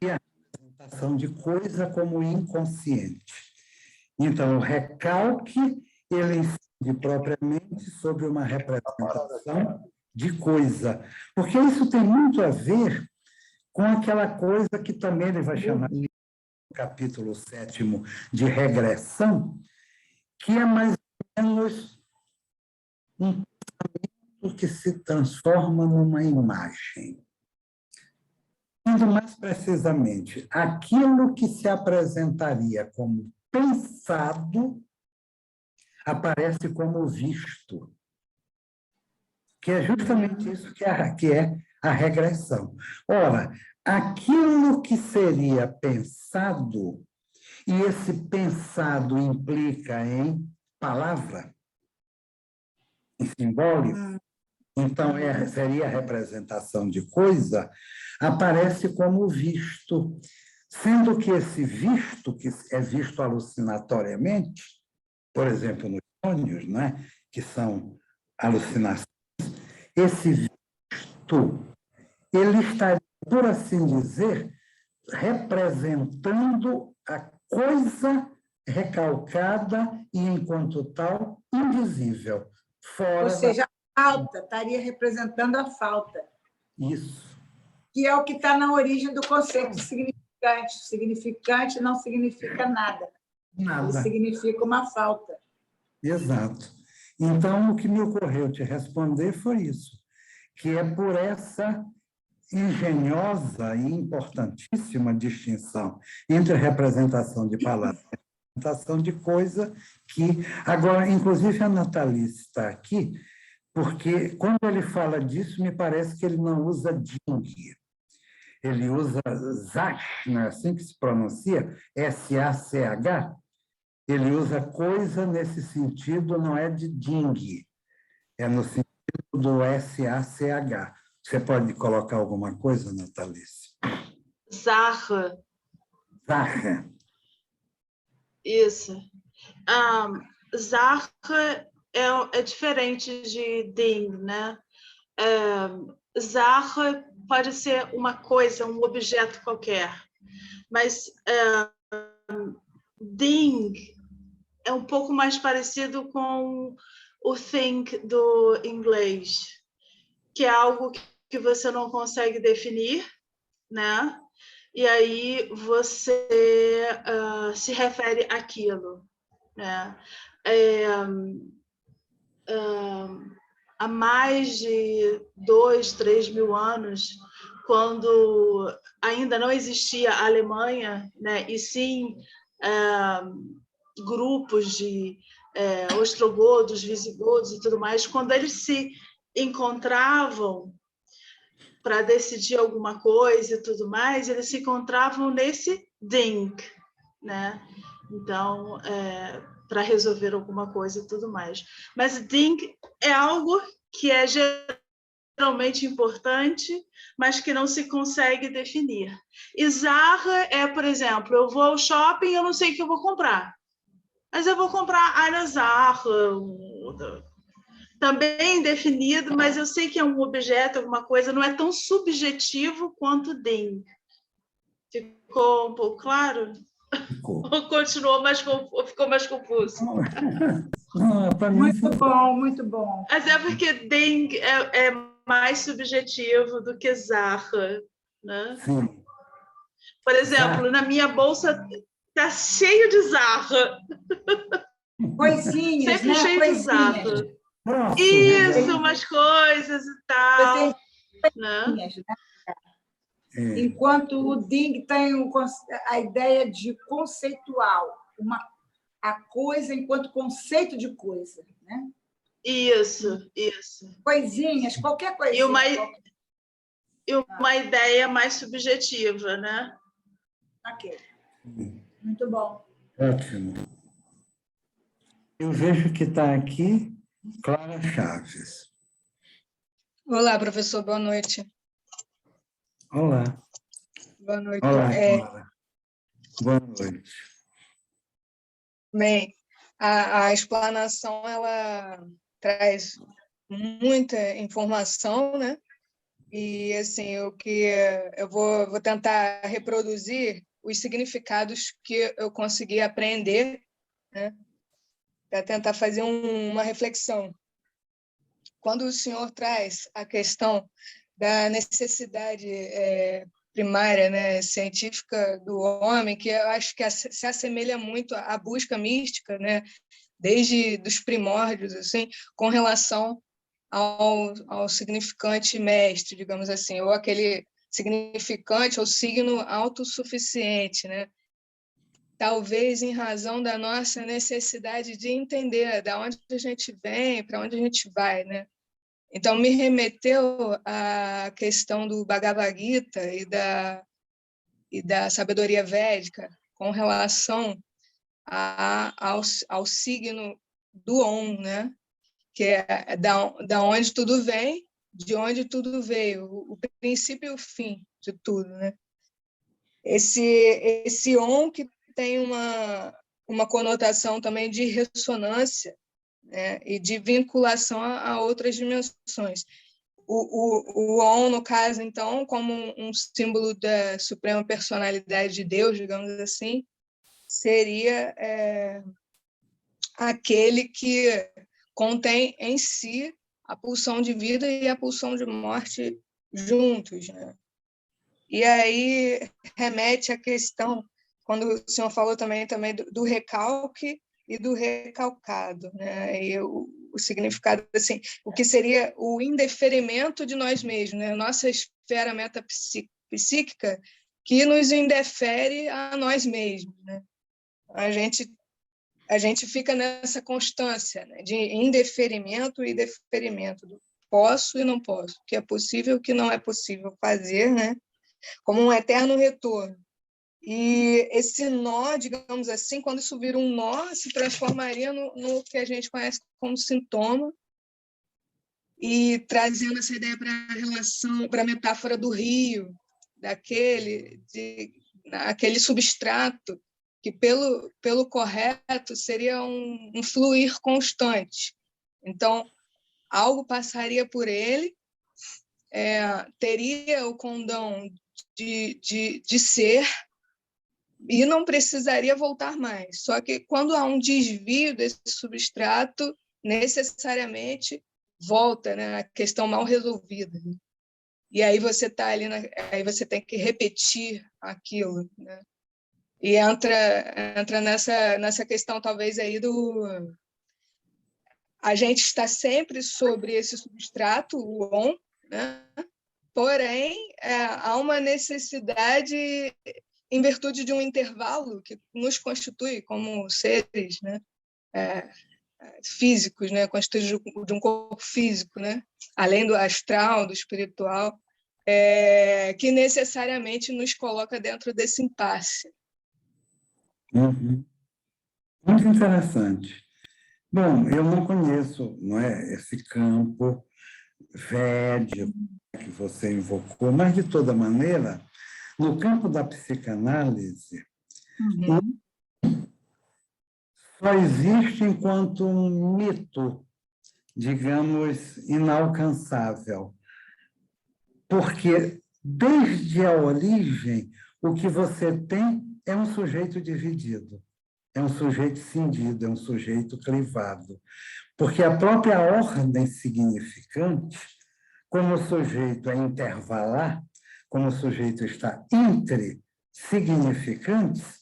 e a representação de coisa como inconsciente. Então, o recalque ele incide propriamente sobre uma representação de coisa, porque isso tem muito a ver com aquela coisa que também ele vai chamar no capítulo 7º de regressão, que é mais ou menos um pensamento que se transforma numa imagem. Indo mais precisamente, aquilo que se apresentaria como pensado aparece como visto, que é justamente isso que é a regressão. Ora, aquilo que seria pensado, e esse pensado implica em palavra, em simbólico, então seria a representação de coisa, aparece como visto, sendo que esse visto, que é visto alucinatoriamente, por exemplo, nos sonhos, né, que são alucinações, esse visto, ele estaria, por assim dizer, representando a coisa recalcada e, enquanto tal, invisível. Fora Ou seja, a falta estaria representando a falta. Isso. Que é o que está na origem do conceito de significante. Significante não significa nada. Nada. Ele significa uma falta. Exato. Então, o que me ocorreu te responder foi isso, que é por essa engenhosa e importantíssima distinção entre representação de palavra e representação de coisa, que agora, inclusive, a Nathalie está aqui, porque quando ele fala disso, me parece que ele não usa ding, ele usa zach, não é assim que se pronuncia? S-A-C-H. Ele usa coisa nesse sentido, não é de ding, é no sentido do S-A-C-H. Você pode colocar alguma coisa, Natalice? Zach, Zach. isso. Zach é diferente de ding, né? Zach pode ser uma coisa, um objeto qualquer, mas ding é um pouco mais parecido com o thing do inglês, que é algo que você não consegue definir, né? E aí você se refere àquilo, né? Há mais de 2, 3 mil anos, quando ainda não existia a Alemanha, né? E sim grupos de ostrogodos, visigodos e tudo mais, quando eles se encontravam para decidir alguma coisa e tudo mais, eles se encontravam nesse ding, né? Então, para resolver alguma coisa e tudo mais. Mas ding é algo que é geralmente importante, mas que não se consegue definir. E zarra é, por exemplo, eu vou ao shopping e eu não sei o que eu vou comprar. Mas eu vou comprar eine Sache, também definido, mas eu sei que é um objeto, alguma coisa, não é tão subjetivo quanto ding. Ficou um pouco claro? Ficou. Ou continuou mais ou ficou mais confuso? Não, para mim Muito bom, muito bom. Mas é porque ding é mais subjetivo do que zarra, né? sim. Por exemplo, Zach. na minha bolsa tá cheio de zarra, Coisinhas, sempre né? cheio de Coisinhas. zarra. Pronto. Isso, umas coisas e tal, né? Coisinhas, né? É. Enquanto o Ding tem a ideia de conceitual, a coisa enquanto conceito de coisa, né? Isso. Coisinhas, qualquer coisinha. E uma ideia mais subjetiva, né? Ok. Muito bom. Ótimo. Eu vejo que está aqui Clara Chaves. Olá, professor, boa noite. Olá. Boa noite. Olá, Clara. Boa noite. Bem, a explanação ela traz muita informação, né? E assim, o que eu vou tentar reproduzir os significados que eu consegui aprender, né? Para tentar fazer uma reflexão. Quando o senhor traz a questão da necessidade primária, né, científica do homem, que eu acho que se assemelha muito à busca mística, né, desde dos primórdios, assim, com relação ao significante mestre, digamos assim, ou aquele significante ou signo autossuficiente, né? Talvez em razão da nossa necessidade de entender de onde a gente vem, para onde a gente vai, né? Então, me remeteu à questão do Bhagavad Gita e da sabedoria védica com relação ao signo do Om, né? Que é da onde tudo vem, de onde tudo veio, o princípio e o fim de tudo, né? Esse Om que tem uma conotação também de ressonância, né? E de vinculação a outras dimensões. O Om, no caso, então, como um símbolo da suprema personalidade de Deus, digamos assim, seria aquele que contém em si a pulsão de vida e a pulsão de morte juntos, né? E aí remete à questão, quando o senhor falou também do recalque e do recalcado, né? E o significado, assim, o que seria o indeferimento de nós mesmos, né? Nossa esfera metapsíquica que nos indefere a nós mesmos, né? A gente a gente fica nessa constância, né, de indeferimento e deferimento, do posso e não posso, o que é possível e o que não é possível fazer, né, como um eterno retorno. E esse nó, digamos assim, quando isso vira um nó, se transformaria no que a gente conhece como sintoma, e trazendo essa ideia para a relação, para a metáfora do rio, aquele substrato que, pelo correto, seria um fluir constante. Então, algo passaria por ele, teria o condão de ser, e não precisaria voltar mais. Só que, quando há um desvio desse substrato, necessariamente volta, né, a questão mal resolvida. E aí você está ali, aí você tem que repetir aquilo, né? E entra nessa questão, talvez, aí do... A gente está sempre sobre esse substrato, o on, né? Porém, há uma necessidade, em virtude de um intervalo que nos constitui como seres, né? Físicos, né? Constituídos de um corpo físico, né? Além do astral, do espiritual, que necessariamente nos coloca dentro desse impasse. Uhum. Muito interessante. Bom, eu não conheço, não é, esse campo védico que você invocou, mas, de toda maneira, no campo da psicanálise, só existe enquanto um mito, digamos, inalcançável. Porque, desde a origem, o que você tem é um sujeito dividido, é um sujeito cindido, é um sujeito clivado. Porque a própria ordem significante, como o sujeito é intervalar, como o sujeito está entre significantes,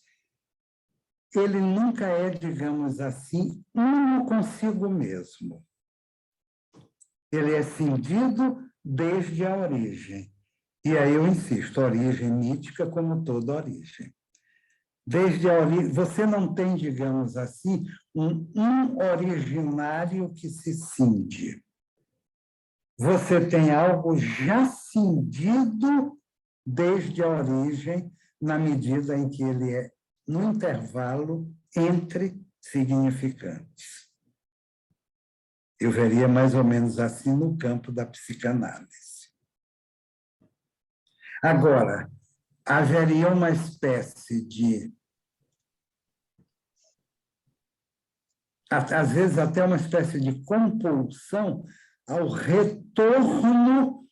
ele nunca é, digamos assim, uno consigo mesmo. Ele é cindido desde a origem. E aí eu insisto, origem mítica como toda origem. Desde a origem, você não tem, digamos assim, um originário que se cinde. Você tem algo já cindido desde a origem, na medida em que ele é no intervalo entre significantes. Eu veria mais ou menos assim no campo da psicanálise. Agora, haveria uma espécie de... às vezes até uma espécie de compulsão ao retorno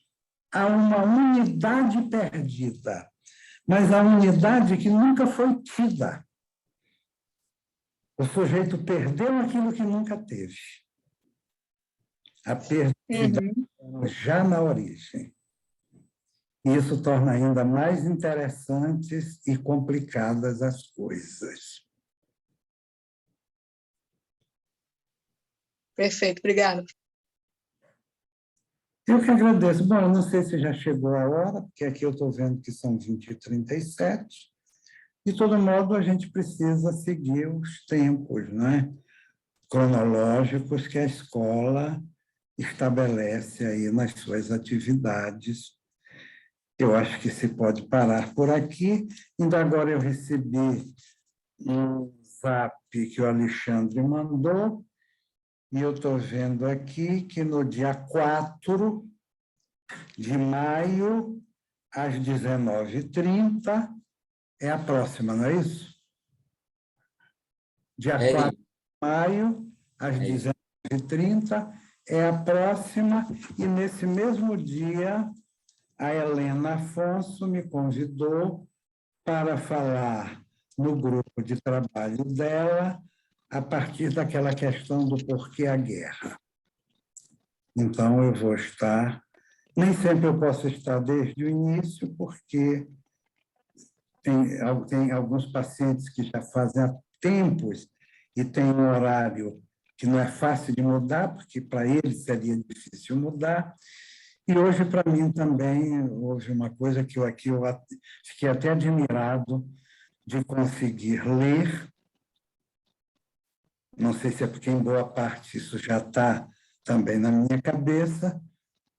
a uma unidade perdida, mas a unidade que nunca foi tida. O sujeito perdeu aquilo que nunca teve. A perda já na origem. Isso torna ainda mais interessantes e complicadas as coisas. Perfeito, obrigada. Eu que agradeço. Bom, eu não sei se já chegou a hora, porque aqui eu estou vendo que são 20h37. De todo modo, a gente precisa seguir os tempos, né, cronológicos que a escola estabelece aí nas suas atividades. Eu acho que se pode parar por aqui. Ainda agora eu recebi um zap que o Alexandre mandou, e eu estou vendo aqui que no dia 4 de maio, às 19h30, é a próxima, não é isso? Dia 4 de maio, às 19h30, é a próxima, e nesse mesmo dia, a Helena Afonso me convidou para falar no grupo de trabalho dela, a partir daquela questão do porquê a guerra. Então, eu vou estar... Nem sempre eu posso estar desde o início, porque tem alguns pacientes que já fazem há tempos e tem um horário que não é fácil de mudar, porque para eles seria difícil mudar. E hoje, para mim, também houve uma coisa que eu fiquei até admirado de conseguir ler Não sei se é porque, em boa parte, isso já está também na minha cabeça,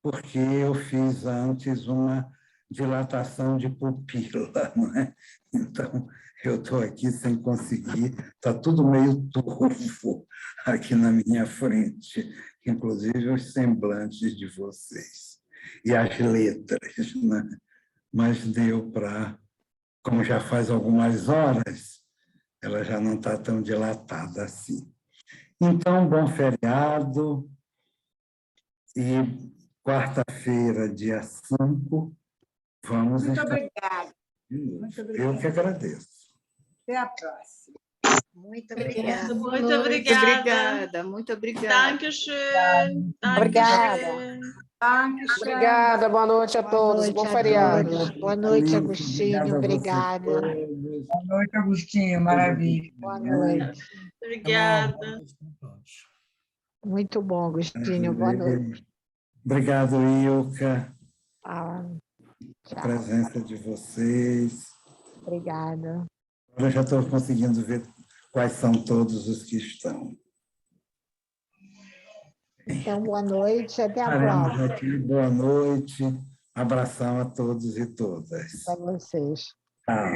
porque eu fiz antes uma dilatação de pupila, não é? Então, eu estou aqui sem conseguir, está tudo meio turvo aqui na minha frente, inclusive os semblantes de vocês e as letras, né? Mas deu para, como já faz algumas horas, ela já não está tão dilatada assim. Então, bom feriado, e quarta-feira, dia 5, vamos Muito estar obrigada. de novo. Muito Eu obrigada. que agradeço. Até a próxima. Muito Obrigada. obrigada. Muito Muito obrigada. obrigada, muito obrigada. Dankeschön. Obrigada. Dankeschön. Dankeschön. Obrigada, boa noite a Boa todos. noite Bom a feriado. todos. Boa noite, Obrigado Agostinho. a vocês Obrigada. todos. Boa noite, Agostinho. Maravilha. Boa noite. Obrigada. Muito bom, Agostinho. Boa noite. Obrigado, Ilka, Ah, a tchau. presença de vocês. Obrigada. Agora já estou conseguindo ver quais são todos os que estão. Então, boa noite. Até a Estaremos próxima aqui. Boa noite. Abração a todos e todas. para vocês. Tchau.